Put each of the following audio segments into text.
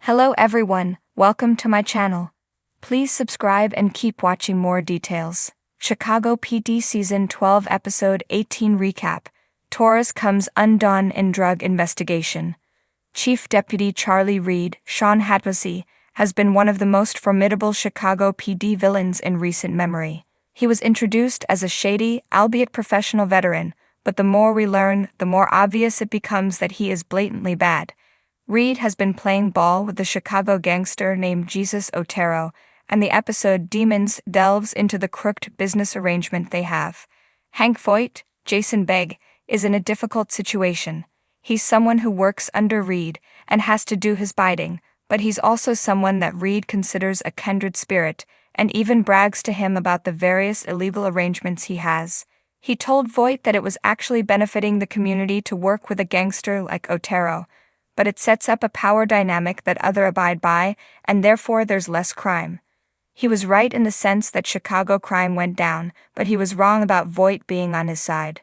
Hello everyone, welcome to my channel. Please subscribe and keep watching more details. Chicago PD Season 12 Episode 18 Recap. Torres comes undone in drug investigation. Chief Deputy Charlie Reed, Sean Hatbussy, has been one of the most formidable Chicago PD villains in recent memory. He was introduced as a shady, albeit professional veteran, but the more we learn, the more obvious it becomes that he is blatantly bad. Reed has been playing ball with the Chicago gangster named Jesus Otero, and the episode Demons delves into the crooked business arrangement they have. Hank Voigt, Jason Begg, is in a difficult situation. He's someone who works under Reed and has to do his bidding, but he's also someone that Reed considers a kindred spirit and even brags to him about the various illegal arrangements he has. He told Voigt that it was actually benefiting the community to work with a gangster like Otero, but it sets up a power dynamic that others abide by, and therefore there's less crime. He was right in the sense that Chicago crime went down, but he was wrong about Voigt being on his side.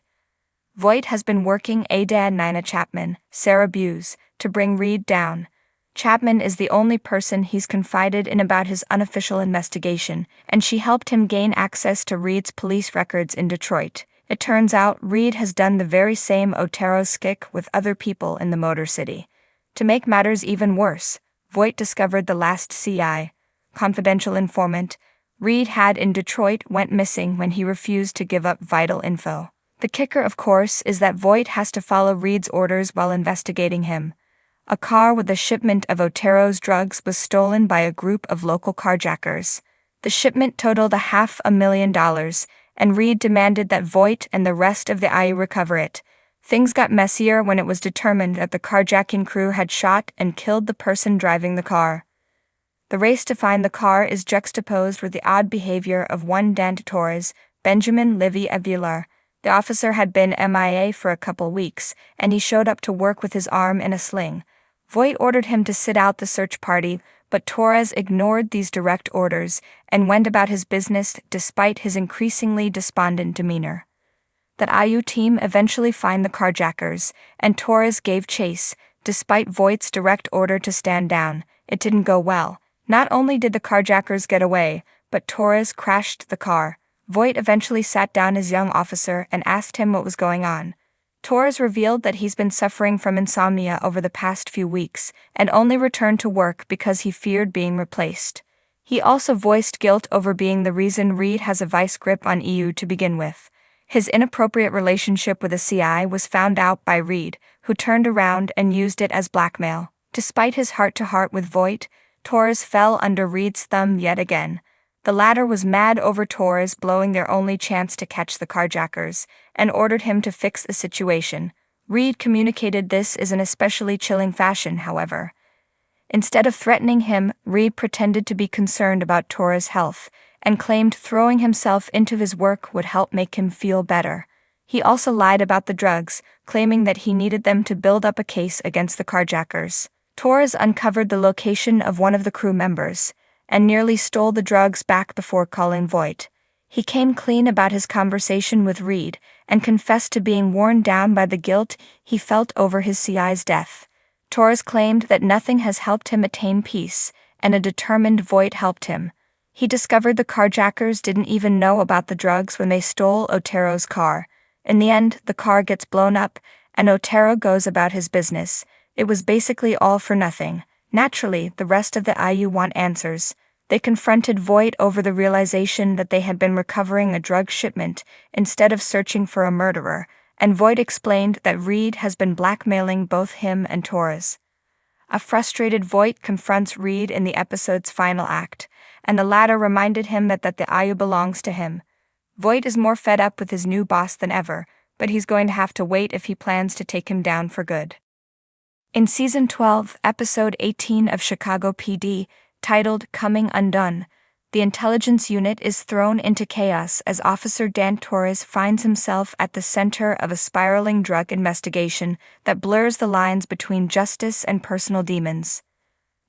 Voigt has been working aid Nina Chapman, Sarah Buse, to bring Reed down. Chapman is the only person he's confided in about his unofficial investigation, and she helped him gain access to Reed's police records in Detroit. It turns out Reed has done the very same Otero skick with other people in the Motor City. To make matters even worse, Voigt discovered the last CI, confidential informant, Reed had in Detroit went missing when he refused to give up vital info. The kicker, of course, is that Voigt has to follow Reed's orders while investigating him. A car with a shipment of Otero's drugs was stolen by a group of local carjackers. The shipment totaled $500,000, and Reed demanded that Voigt and the rest of the IU recover it. Things got messier when it was determined that the carjacking crew had shot and killed the person driving the car. The race to find the car is juxtaposed with the odd behavior of one Dan Torres, Benjamin Livy Aguilar. The officer had been MIA for a couple weeks, and he showed up to work with his arm in a sling. Voigt ordered him to sit out the search party, but Torres ignored these direct orders and went about his business despite his increasingly despondent demeanor. The IU team eventually find the carjackers, and Torres gave chase, despite Voigt's direct order to stand down. It didn't go well. Not only did the carjackers get away, but Torres crashed the car. Voigt eventually sat down his young officer and asked him what was going on. Torres revealed that he's been suffering from insomnia over the past few weeks, and only returned to work because he feared being replaced. He also voiced guilt over being the reason Reed has a vice grip on EU to begin with. His inappropriate relationship with a CI was found out by Reed, who turned around and used it as blackmail. Despite his heart-to-heart with Voigt, Torres fell under Reed's thumb yet again. The latter was mad over Torres blowing their only chance to catch the carjackers, and ordered him to fix the situation. Reed communicated this in an especially chilling fashion, however. Instead of threatening him, Reed pretended to be concerned about Torres' health, and claimed throwing himself into his work would help make him feel better. He also lied about the drugs, claiming that he needed them to build up a case against the carjackers. Torres uncovered the location of one of the crew members, and nearly stole the drugs back before calling Voigt. He came clean about his conversation with Reed, and confessed to being worn down by the guilt he felt over his CI's death. Torres claimed that nothing has helped him attain peace, and a determined Voigt helped him. He discovered the carjackers didn't even know about the drugs when they stole Otero's car. In the end, the car gets blown up, and Otero goes about his business. It was basically all for nothing. Naturally, the rest of the IU want answers. They confronted Voigt over the realization that they had been recovering a drug shipment instead of searching for a murderer, and Voigt explained that Reed has been blackmailing both him and Torres. A frustrated Voigt confronts Reed in the episode's final act, and the latter reminded him that the IU belongs to him. Voigt is more fed up with his new boss than ever, but he's going to have to wait if he plans to take him down for good. In Season 12, Episode 18 of Chicago PD, titled Coming Undone, the intelligence unit is thrown into chaos as Officer Dan Torres finds himself at the center of a spiraling drug investigation that blurs the lines between justice and personal demons.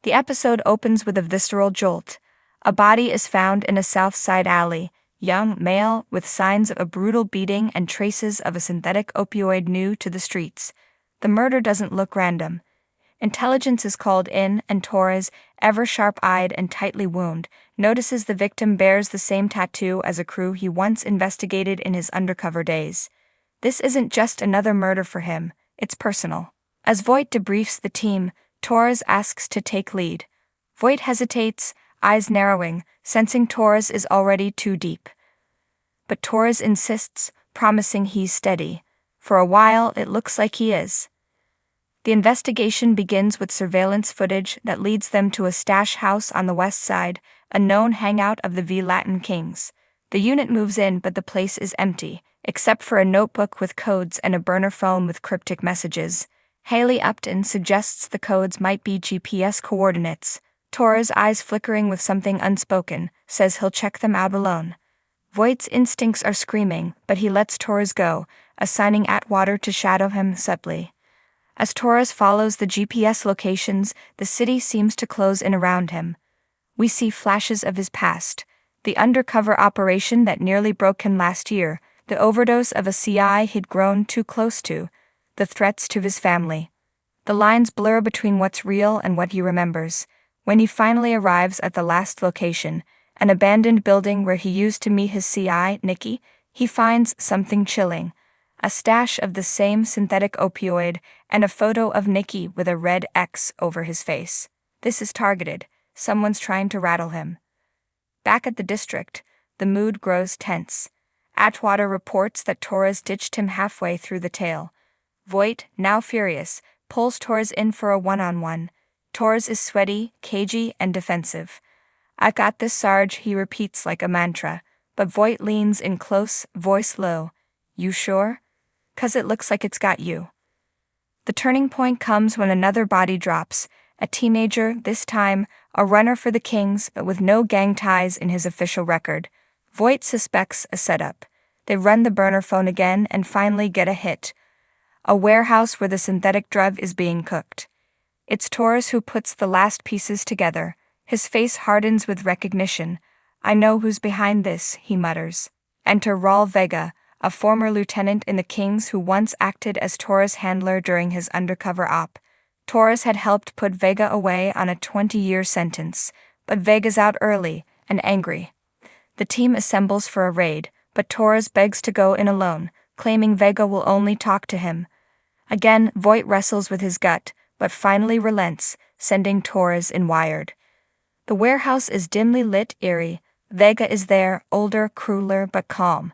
The episode opens with a visceral jolt. A body is found in a South Side alley, young male with signs of a brutal beating and traces of a synthetic opioid new to the streets. The murder doesn't look random. Intelligence is called in, and Torres, ever sharp-eyed and tightly wound, notices the victim bears the same tattoo as a crew he once investigated in his undercover days. This isn't just another murder for him, it's personal. As Voight debriefs the team, Torres asks to take lead. Voight hesitates, eyes narrowing, sensing Torres is already too deep. But Torres insists, promising he's steady. For a while, it looks like he is. The investigation begins with surveillance footage that leads them to a stash house on the west side, a known hangout of the V-Latin Kings. The unit moves in, but the place is empty, except for a notebook with codes and a burner phone with cryptic messages. Haley Upton suggests the codes might be GPS coordinates. Torres, eyes flickering with something unspoken, says he'll check them out alone. Voight's instincts are screaming, but he lets Torres go, assigning Atwater to shadow him subtly. As Torres follows the GPS locations, the city seems to close in around him. We see flashes of his past, the undercover operation that nearly broke him last year, the overdose of a CI he'd grown too close to, the threats to his family. The lines blur between what's real and what he remembers. When he finally arrives at the last location, an abandoned building where he used to meet his CI, Nikki, he finds something chilling. A stash of the same synthetic opioid, and a photo of Nikki with a red X over his face. This is targeted. Someone's trying to rattle him. Back at the district, the mood grows tense. Atwater reports that Torres ditched him halfway through the tale. Voight, now furious, pulls Torres in for a one-on-one. Torres is sweaty, cagey, and defensive. "I got this, Sarge," he repeats like a mantra, but Voight leans in close, voice low. "You sure? 'Cause it looks like it's got you." The turning point comes when another body drops, a teenager, this time, a runner for the Kings, but with no gang ties in his official record. Voight suspects a setup. They run the burner phone again and finally get a hit. A warehouse where the synthetic drug is being cooked. It's Torres who puts the last pieces together. His face hardens with recognition. "I know who's behind this," he mutters. Enter Raul Vega, a former lieutenant in the Kings who once acted as Torres' handler during his undercover op. Torres had helped put Vega away on a 20-year sentence, but Vega's out early and angry. The team assembles for a raid, but Torres begs to go in alone, claiming Vega will only talk to him. Again, Voight wrestles with his gut, but finally relents, sending Torres in wired. The warehouse is dimly lit, eerie. Vega is there, older, crueler, but calm.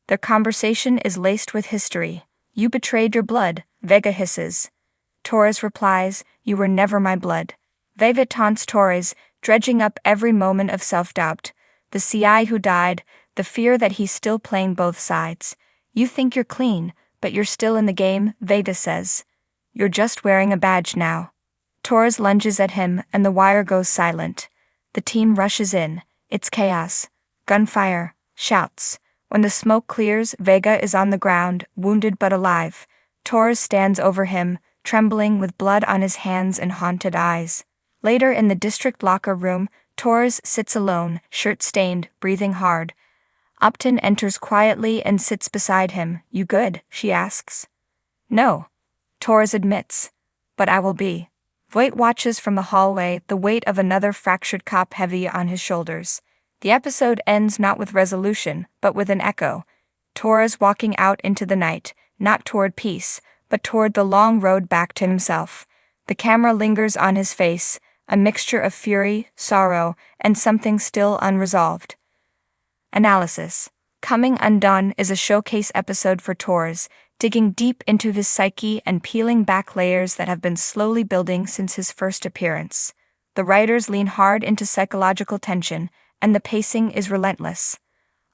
Their conversation is laced with history. "You betrayed your blood," Vega hisses. Torres replies, "You were never my blood." Vega taunts Torres, dredging up every moment of self-doubt. The CI who died, the fear that he's still playing both sides. "You think you're clean, but you're still in the game," Vega says. "You're just wearing a badge now." Torres lunges at him, and the wire goes silent. The team rushes in. It's chaos. Gunfire. Shouts. When the smoke clears, Vega is on the ground, wounded but alive. Torres stands over him, trembling with blood on his hands and haunted eyes. Later in the district locker room, Torres sits alone, shirt-stained, breathing hard. Upton enters quietly and sits beside him. "You good?" she asks. "No," Torres admits. "But I will be." Voight watches from the hallway, the weight of another fractured cop heavy on his shoulders. The episode ends not with resolution, but with an echo. Torres walking out into the night, not toward peace, but toward the long road back to himself. The camera lingers on his face, a mixture of fury, sorrow, and something still unresolved. Analysis. Coming Undone is a showcase episode for Torres, digging deep into his psyche and peeling back layers that have been slowly building since his first appearance. The writers lean hard into psychological tension, and the pacing is relentless.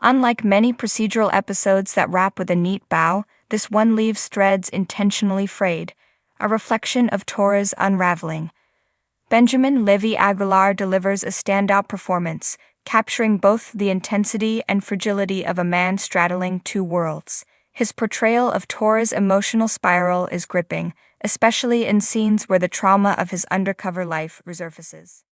Unlike many procedural episodes that wrap with a neat bow, this one leaves threads intentionally frayed, a reflection of Torres' unraveling. Benjamin Levy Aguilar delivers a standout performance, capturing both the intensity and fragility of a man straddling two worlds. His portrayal of Torres' emotional spiral is gripping, especially in scenes where the trauma of his undercover life resurfaces.